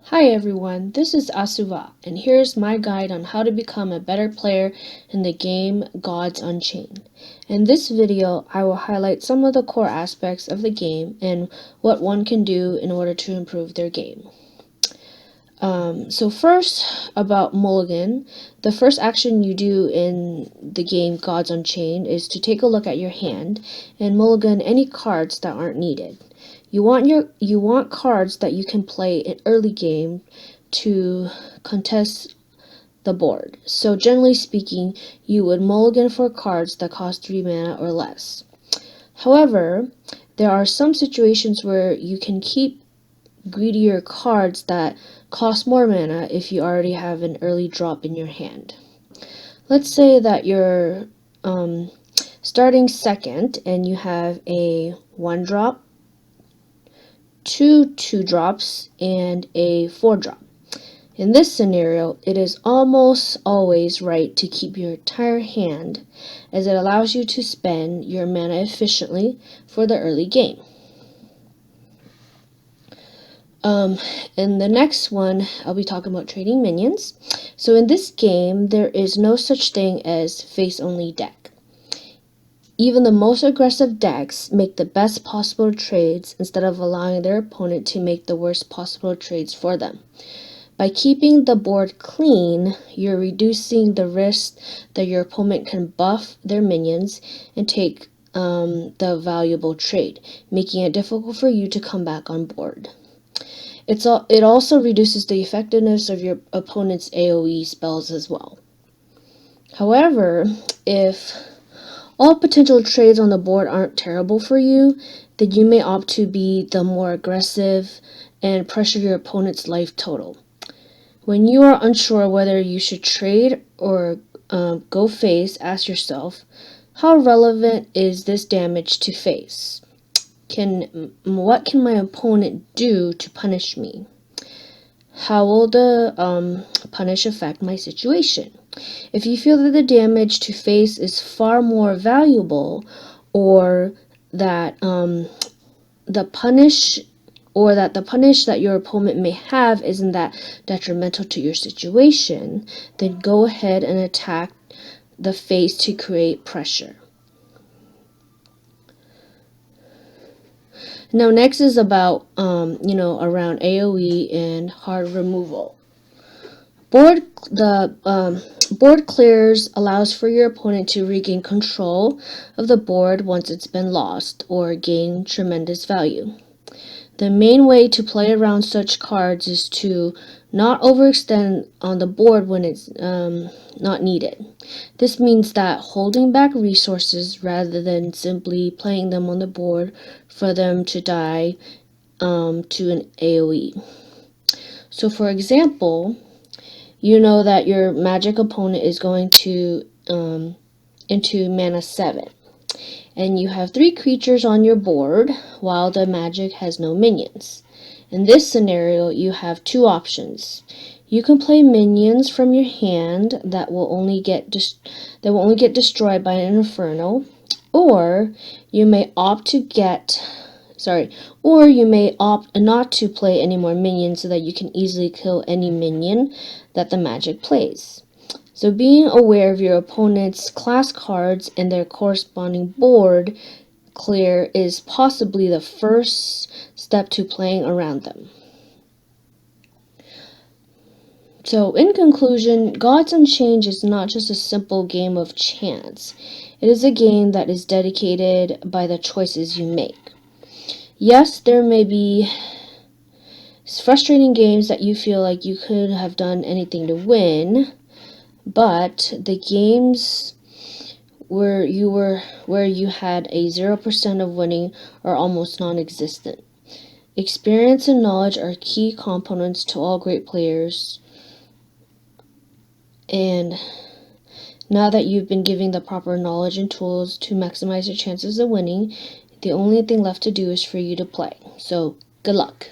Hi everyone, this is Asuva, and here's my guide on how to become a better player in the game Gods Unchained. In this video, I will highlight some of the core aspects of the game and what one can do in order to improve their game. So first, about Mulligan, the first action you do in the game Gods Unchained is to take a look at your hand and mulligan any cards that aren't needed. You want cards that you can play in early game to contest the board. So generally speaking, you would mulligan for cards that cost 3 mana or less. However, there are some situations where you can keep greedier cards that cost more mana if you already have an early drop in your hand. Let's say that you're starting second and you have a 1-drop, 2 drops, and a 4-drop. In this scenario, it is almost always right to keep your entire hand, as it allows you to spend your mana efficiently for the early game. In the next one, I'll be talking about trading minions. So in this game, there is no such thing as face-only deck. Even the most aggressive decks make the best possible trades instead of allowing their opponent to make the worst possible trades for them. By keeping the board clean, you're reducing the risk that your opponent can buff their minions and take the valuable trade, making it difficult for you to come back on board. It also reduces the effectiveness of your opponent's AoE spells as well. However, if all potential trades on the board aren't terrible for you, then you may opt to be the more aggressive and pressure your opponent's life total. When you are unsure whether you should trade or go face, ask yourself, how relevant is this damage to face? What can my opponent do to punish me? How will the punish affect my situation? If you feel that the damage to face is far more valuable, or that the punish that your opponent may have isn't that detrimental to your situation, then go ahead and attack the face to create pressure. Now next is about around AoE and hard removal. Board clears allows for your opponent to regain control of the board once it's been lost or gain tremendous value. The main way to play around such cards is to not overextend on the board when it's not needed. This means that holding back resources rather than simply playing them on the board for them to die to an AoE. So for example, you know that your magic opponent is going to into mana 7. And you have 3 creatures on your board while the magic has no minions. In this scenario, you have 2 options. You can play minions from your hand that will only get destroyed by an inferno, or you may opt not to play any more minions so that you can easily kill any minion that the magic plays. So being aware of your opponent's class cards and their corresponding board clear is possibly the first step to playing around them. So in conclusion, Gods Unchained is not just a simple game of chance. It is a game that is dedicated by the choices you make. Yes, there may be frustrating games that you feel like you could have done anything to win, but the games where you had a 0% of winning are almost non-existent. Experience and knowledge are key components to all great players. And now that you've been given the proper knowledge and tools to maximize your chances of winning, the only thing left to do is for you to play. So, good luck.